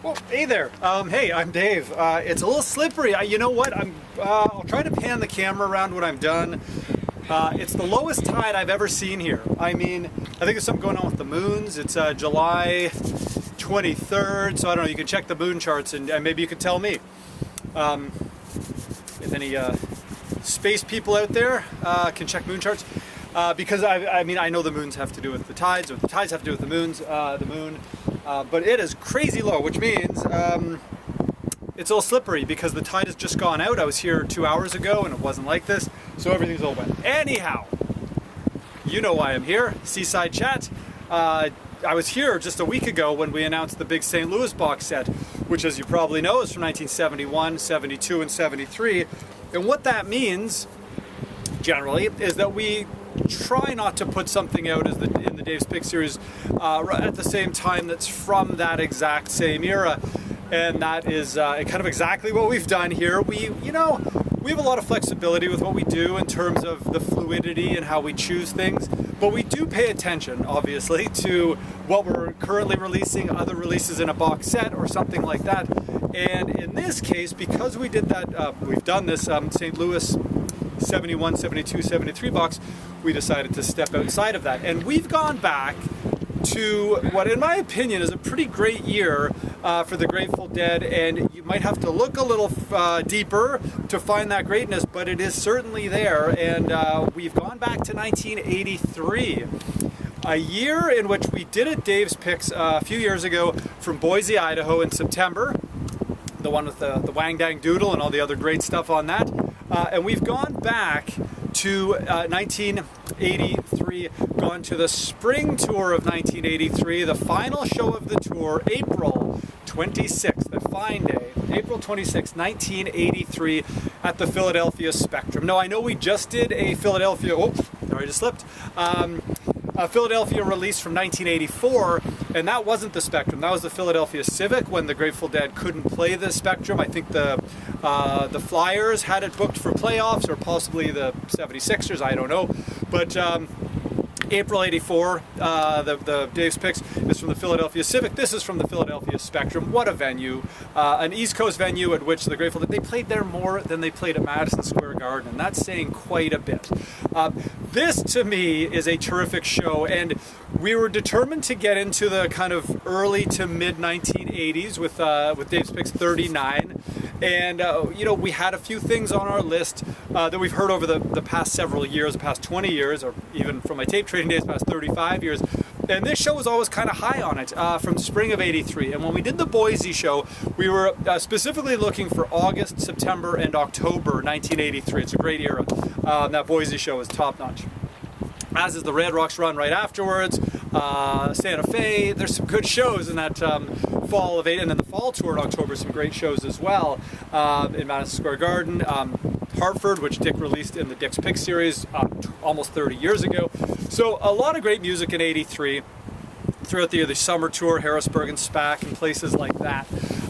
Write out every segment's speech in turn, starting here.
Oh, hey there. Hey, I'm Dave. It's a little slippery. You know what? I'll try to pan the camera around when I'm done. It's the lowest tide I've ever seen here. I mean, I think there's something going on with the moons. It's July 23rd, so I don't know. You can check the moon charts and maybe you could tell me. If any space people out there can check moon charts. Because I mean, I know the moons have to do with the tides, or the tides have to do with the moon. But it is crazy low, which means it's all slippery because the tide has just gone out. I was here 2 hours ago and it wasn't like this, so everything's all wet. Anyhow, you know why I'm here, Seaside Chat. I was here just a week ago when we announced the big St. Louis box set, which, as you probably know, is from 1971, 72, and 73. And what that means, generally, is that we try not to put something out in the Dave's Pick series at the same time that's from that exact same era, and that is kind of exactly what we've done here. We have a lot of flexibility with what we do in terms of the fluidity and how we choose things, but we do pay attention, obviously, to what we're currently releasing, other releases in a box set or something like that. And in this case, because we did that, we've done this St. Louis 71, 72, 73 box, we decided to step outside of that. And we've gone back to what, in my opinion, is a pretty great year for the Grateful Dead, and you might have to look a little deeper to find that greatness, but it is certainly there. And we've gone back to 1983, a year in which we did a Dave's Picks a few years ago from Boise, Idaho in September, the one with the Wang Dang Doodle and all the other great stuff on that. And we've gone back to 1983, gone to the spring tour of 1983, the final show of the tour, April 26th, a fine day, April 26th, 1983, at the Philadelphia Spectrum. Now, I know we just did a Philadelphia, I just slipped, a Philadelphia release from 1984, and that wasn't the Spectrum. That was the Philadelphia Civic when the Grateful Dead couldn't play the Spectrum. I think the Flyers had it booked for playoffs, or possibly the 76ers, I don't know. But April 84, the Dave's Picks is from the Philadelphia Civic. This is from the Philadelphia Spectrum. What a venue. An East Coast venue at which the Grateful Dead, they played there more than they played at Madison Square Garden, and that's saying quite a bit. This, to me, is a terrific show, and we were determined to get into the kind of early to mid 1980s with Dave's Picks 39. And, we had a few things on our list that we've heard over the past several years, the past 20 years, or even from my tape trading days, past 35 years. And this show was always kind of high on it from spring of 83. And when we did the Boise show, we were specifically looking for August, September, and October 1983. It's a great era. That Boise show is top-notch. As is the Red Rocks run right afterwards. Santa Fe, there's some good shows in that fall of 8, and then the fall tour in October, some great shows as well in Madison Square Garden. Hartford, which Dick released in the Dick's Pick series almost 30 years ago. So a lot of great music in 83 throughout the year, the summer tour, Harrisburg and SPAC and places like that.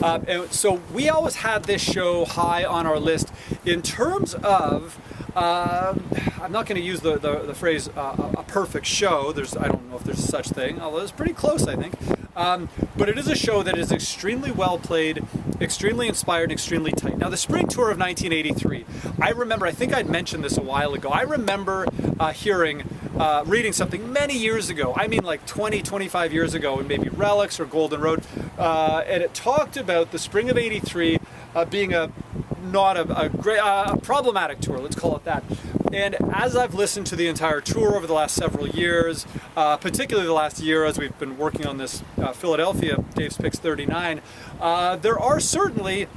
And so we always had this show high on our list in terms of I'm not going to use the phrase a perfect show. I don't know if there's such thing, although it's pretty close, I think. But it is a show that is extremely well played, extremely inspired, extremely tight. Now, the spring tour of 1983, I think I'd mentioned this a while ago. I remember reading something many years ago, I mean like 20, 25 years ago, in maybe Relics or Golden Road, and it talked about the spring of 83 being not a great, problematic tour, let's call it that. And as I've listened to the entire tour over the last several years, particularly the last year as we've been working on this Philadelphia Dave's Picks 39, there are certainly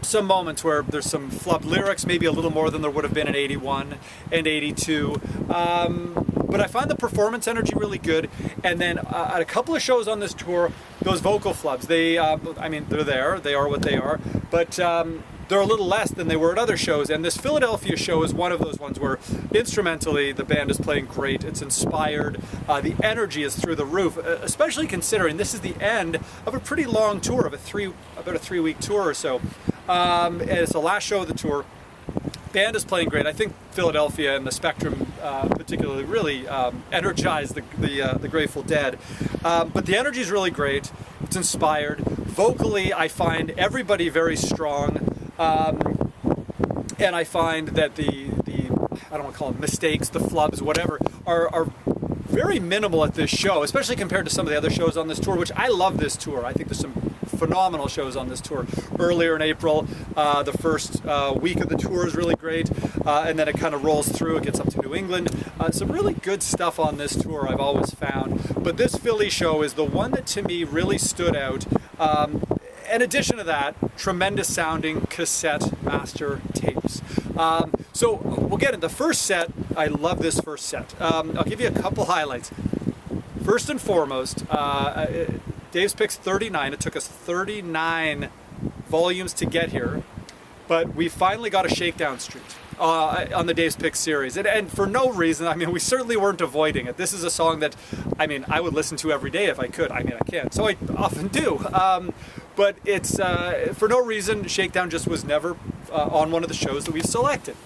some moments where there's some flubbed lyrics, maybe a little more than there would have been in 81 and 82. But I find the performance energy really good. And then at a couple of shows on this tour, those vocal flubs, they're there, they are what they are, but they're a little less than they were at other shows. And this Philadelphia show is one of those ones where instrumentally the band is playing great, it's inspired, the energy is through the roof, especially considering this is the end of a pretty long tour, of about a 3-week tour or so. And it's the last show of the tour. Band is playing great. I think Philadelphia and the Spectrum particularly really energized the Grateful Dead. But the energy is really great. It's inspired. Vocally, I find everybody very strong, and I find that the I don't want to call them mistakes, the flubs, whatever, are very minimal at this show, especially compared to some of the other shows on this tour, which I love this tour. I think there's some phenomenal shows on this tour. Earlier in April, the first week of the tour is really great, and then it kind of rolls through, it gets up to New England. Some really good stuff on this tour I've always found, but this Philly show is the one that to me really stood out. In addition to that, tremendous sounding cassette master tapes. So we'll get into the first set. I love this first set. I'll give you a couple highlights. First and foremost, Dave's Picks 39. It took us 39 volumes to get here, but we finally got a Shakedown Street on the Dave's Picks series. And for no reason, I mean, we certainly weren't avoiding it. This is a song that, I mean, I would listen to every day if I could. I mean, I can't, so I often do. But it's, for no reason, Shakedown just was never on one of the shows that we've selected.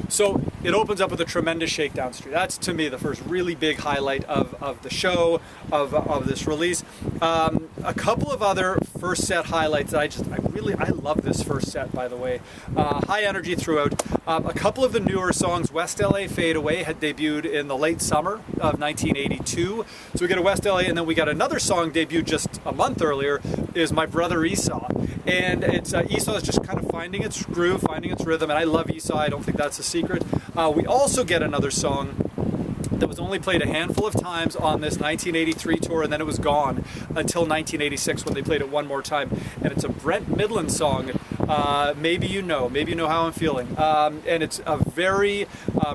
So it opens up with a tremendous Shakedown Street. That's, to me, the first really big highlight of the show, of this release. A couple of other first set highlights that I love this first set, by the way. High energy throughout. A couple of the newer songs, West LA Fade Away, had debuted in the late summer of 1982. So we get a West LA, and then we got another song debuted just a month earlier, is My Brother Esau. And it's Esau is just kind of finding its groove, finding its rhythm, and I love Esau. I don't think that's a secret. We also get another song that was only played a handful of times on this 1983 tour, and then it was gone until 1986 when they played it one more time. And it's a Brent Midland song, Maybe You Know How I'm Feeling. And it's a very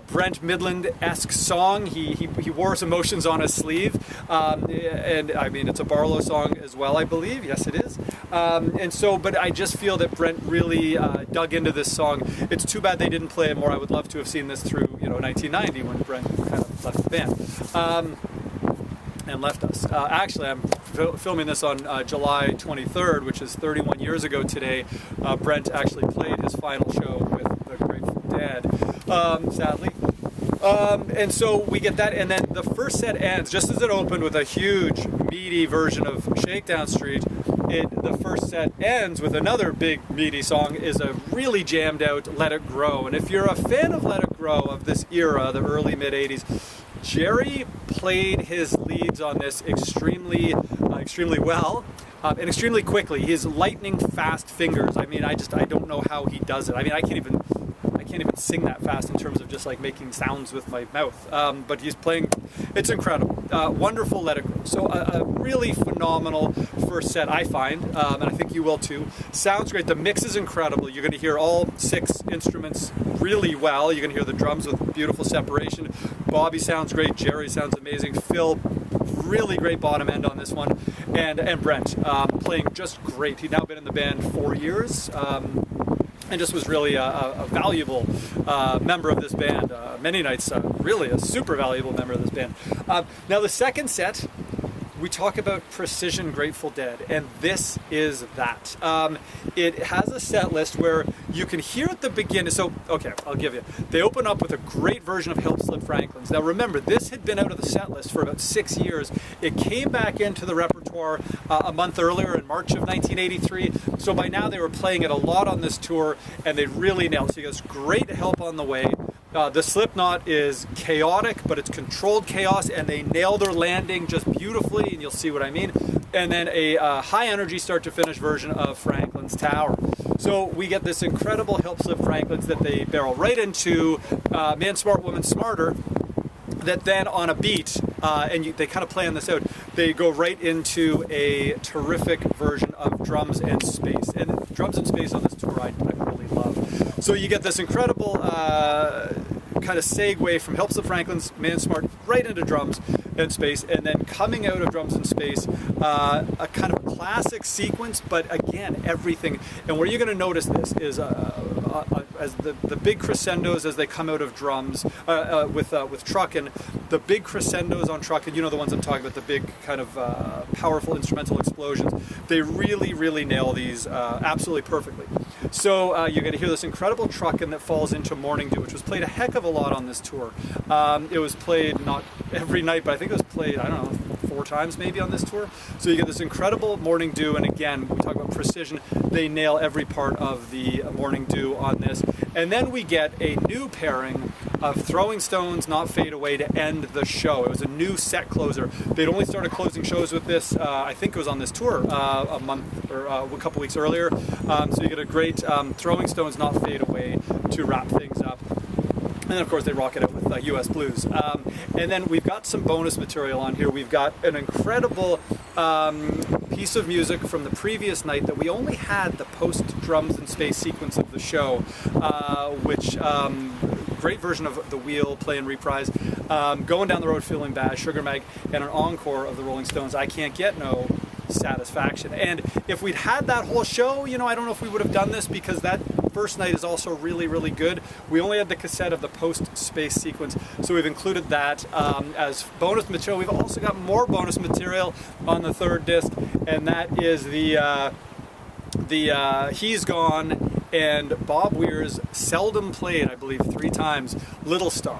Brent Midland-esque song. He wore his emotions on his sleeve. And I mean, it's a Barlow song as well, I believe. Yes, it is. And so, but I just feel that Brent really dug into this song. It's too bad they didn't play it more. I would love to have seen this through, 1990 when Brent kind of left the band. And left us. Actually, I'm filming this on July 23rd, which is 31 years ago today. Brent actually played his final show with the Grateful Dead, sadly. And so we get that, and then the first set ends, just as it opened with a huge, meaty version of Shakedown Street. The first set ends with another big, meaty song, is a really jammed out Let It Grow. And if you're a fan of Let It Grow, of this era, the early, mid-80s, Jerry played his leads on this extremely well and extremely quickly. His lightning fast fingers. I mean, I don't know how he does it. I mean, I can't even sing that fast in terms of just like making sounds with my mouth. But he's playing. It's incredible. Wonderful Let It Grow. So a really phenomenal first set, I find, and I think you will too. Sounds great. The mix is incredible. You're going to hear all 6 instruments really well. You're going to hear the drums with beautiful separation. Bobby sounds great. Jerry sounds amazing. Phil, really great bottom end on this one. And Brent playing just great. He'd now been in the band 4 years. And just was really a valuable member of this band. Many nights, really a super valuable member of this band. Now the second set, we talk about precision Grateful Dead, and this is that. It has a set list where you can hear at the beginning. So, okay, I'll give you. They open up with a great version of Help Slip Franklin's. Now remember, this had been out of the set list for about 6 years. It came back into the repertoire a month earlier in March of 1983. So by now they were playing it a lot on this tour, and they really nailed it. So you got great Help on the Way. The Slipknot is chaotic, but it's controlled chaos, and they nail their landing just beautifully, and you'll see what I mean. And then a high energy start to finish version of Franklin's Tower. So we get this incredible Help Slip Franklin's that they barrel right into Man Smart, Woman Smarter, that then on a beat, and they kind of plan this out, they go right into a terrific version of Drums and Space. And Drums and Space on this tour I really love. So you get this incredible kind of segue from Help Slip Franklin's Man Smart right into Drums and Space, and then coming out of Drums and Space, a kind of classic sequence, but again, everything. And where you're going to notice this is as the big crescendos as they come out of Drums with Truckin', the big crescendos on Truckin', you know the ones I'm talking about, the big kind of powerful instrumental explosions. They really, really nail these absolutely perfectly. So you're going to hear this incredible truckin that falls into Morning Dew, which was played a heck of a lot on this tour. It was played not every night, but I think it was played, I don't know, 4 times maybe on this tour. So you get this incredible Morning Dew, and again, we talk about precision. They nail every part of the Morning Dew on this. And then we get a new pairing of Throwing Stones, Not Fade Away to end the show. It was a new set closer. They'd only started closing shows with this, I think it was on this tour a month or a couple weeks earlier. So you get a great Throwing Stones, Not Fade Away to wrap things up. And then, of course, they rock it out with US Blues. And then we've got some bonus material on here. We've got an incredible piece of music from the previous night that we only had the post-drums and space sequence of the show, which great version of The Wheel, play and reprise, Going Down the Road Feeling Bad, Sugar Mag, and an encore of the Rolling Stones, I Can't Get No Satisfaction. And if we'd had that whole show, you know, I don't know if we would have done this, because that first night is also really, really good. We only had the cassette of the post-space sequence, so we've included that as bonus material. We've also got more bonus material on the third disc, and that is the He's Gone and Bob Weir's seldom played, I believe 3 times, Little Star,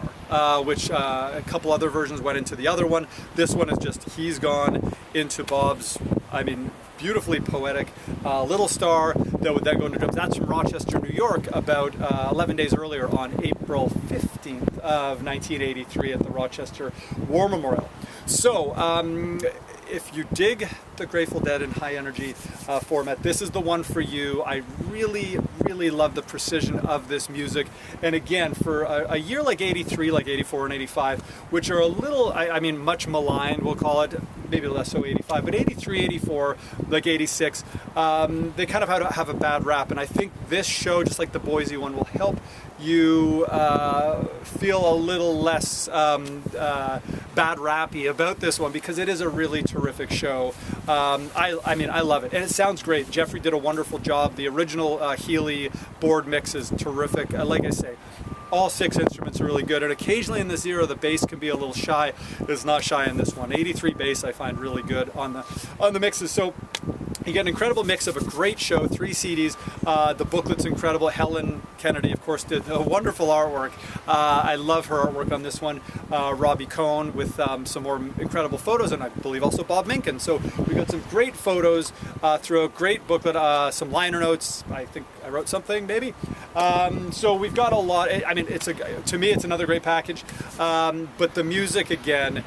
which a couple other versions went into the other one. This one is just He's Gone into Bob's, I mean, beautifully poetic Little Star that would then go into drums. That's from Rochester, New York, about 11 days earlier on April 15th of 1983 at the Rochester War Memorial. So, if you dig the Grateful Dead in high energy format, this is the one for you. I really, really love the precision of this music. And again, for a year like 83, like 84 and 85, which are a little, I mean, much maligned, we'll call it, maybe less so 85, but 83, 84, like 86, they kind of have a bad rap. And I think this show, just like the Boise one, will help you feel a little less bad rappy about this one, because it is a really terrific show. I mean, I love it, and it sounds great. Jeffrey did a wonderful job. The original Healy board mix is terrific. Like I say, all 6 instruments are really good, and occasionally in this era the bass can be a little shy. It's not shy in this one. 83 bass I find really good on the mixes. So you get an incredible mix of a great show, 3 CDs. The booklet's incredible. Helen Kennedy, of course, did a wonderful artwork. I love her artwork on this one. Robbie Cohn with some more incredible photos, and I believe also Bob Minkin. So we got some great photos through a great booklet, some liner notes. I think I wrote something, maybe. So we've got a lot. I mean, to me, it's another great package. But the music, again,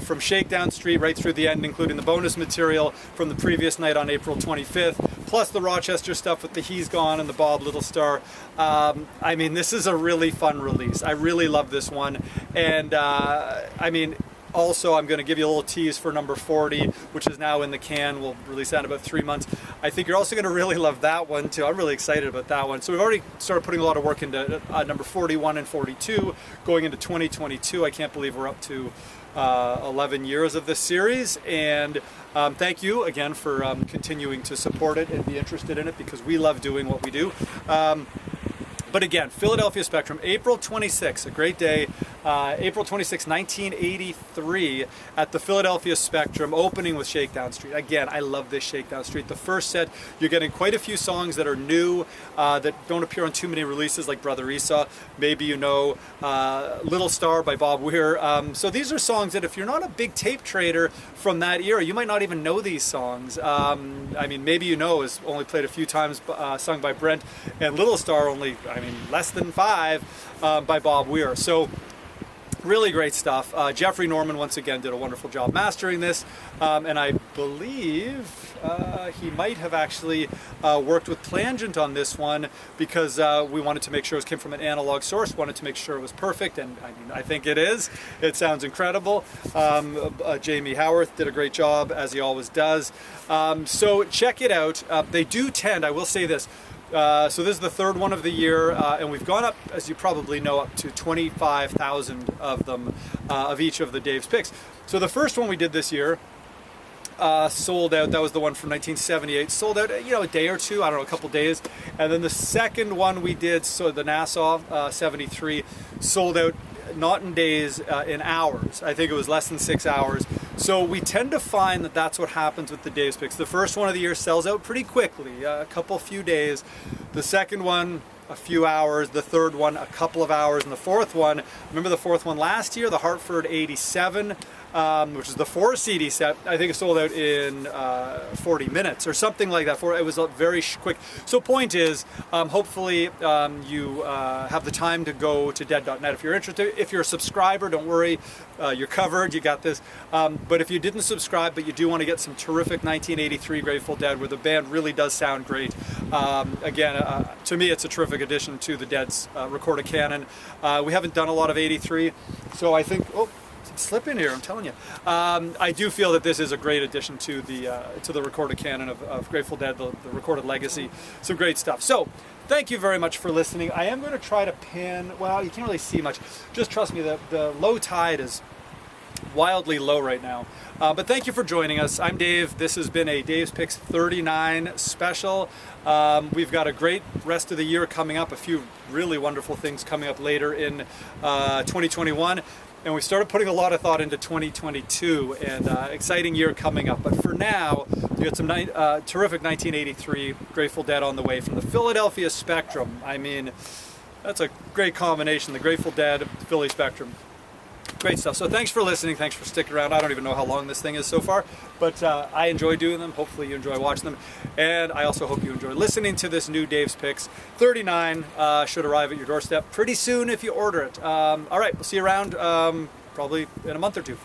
from Shakedown Street right through the end, including the bonus material from the previous night on April 25th, plus the Rochester stuff with the He's Gone and the Bob Little Star. I mean, this is a really fun release. I really love this one. And I mean, also, I'm going to give you a little tease for number 40, which is now in the can. We'll release that in about 3 months. I think you're also going to really love that one, too. I'm really excited about that one. So we've already started putting a lot of work into number 41 and 42, going into 2022. I can't believe we're up to 11 years of this series. And thank you again for continuing to support it and be interested in it, because we love doing what we do. But again, Philadelphia Spectrum, April 26th, a great day. April 26, 1983, at the Philadelphia Spectrum, opening with Shakedown Street. Again, I love this Shakedown Street. The first set, you're getting quite a few songs that are new, that don't appear on too many releases, like Brother Esau, maybe you know, Little Star by Bob Weir. So these are songs that if you're not a big tape trader from that era, you might not even know these songs. I mean, maybe you know, is only played a few times, sung by Brent, and Little Star only, I mean, less than 5 by Bob Weir. So really great stuff. Jeffrey Norman once again did a wonderful job mastering this, and I believe he might have actually worked with Plangent on this one, because we wanted to make sure it came from an analog source, wanted to make sure it was perfect, and I mean, I think it is. It sounds incredible. Jamie Howarth did a great job, as he always does. So check it out. They do tend, I will say this, so this is the 3rd one of the year, and we've gone up, as you probably know, up to 25,000 of them, of each of the Dave's picks. So the first one we did this year sold out. That was the one from 1978. Sold out, you know, a day or two, I don't know, a couple days. And then the second one we did, so the Nassau 73, sold out not in days, in hours. I think it was less than 6 hours. So we tend to find that that's what happens with the Dave's picks. The first one of the year sells out pretty quickly, a few days. The second one, a few hours. The third one, a couple of hours. And the fourth one, remember the fourth one last year, the Hartford 87, which is the 4-CD set. I think it sold out in 40 minutes or something like that. It was very quick. So point is, hopefully you have the time to go to dead.net if you're interested. If you're a subscriber, don't worry, you're covered, you got this. But if you didn't subscribe, but you do want to get some terrific 1983 Grateful Dead, where the band really does sound great. Again, to me, it's a terrific addition to the Dead's recorded canon. We haven't done a lot of 83, so I think, oh, slip in here, I'm telling you. I do feel that this is a great addition to the recorded canon of Grateful Dead, the recorded legacy. Some great stuff. So, thank you very much for listening. I am going to try to pin, well, you can't really see much. Just trust me, the low tide is wildly low right now. But thank you for joining us. I'm Dave. This has been a Dave's Picks 39 special. We've got a great rest of the year coming up, a few really wonderful things coming up later in 2021. And we started putting a lot of thought into 2022, and exciting year coming up. But for now, we got some terrific 1983 Grateful Dead on the way from the Philadelphia Spectrum. I mean, that's a great combination, the Grateful Dead, Philly Spectrum. Great stuff. So thanks for listening. Thanks for sticking around. I don't even know how long this thing is so far, but I enjoy doing them. Hopefully you enjoy watching them. And I also hope you enjoy listening to this new Dave's Picks 39. Should arrive at your doorstep pretty soon if you order it. All right, we'll see you around probably in a month or two.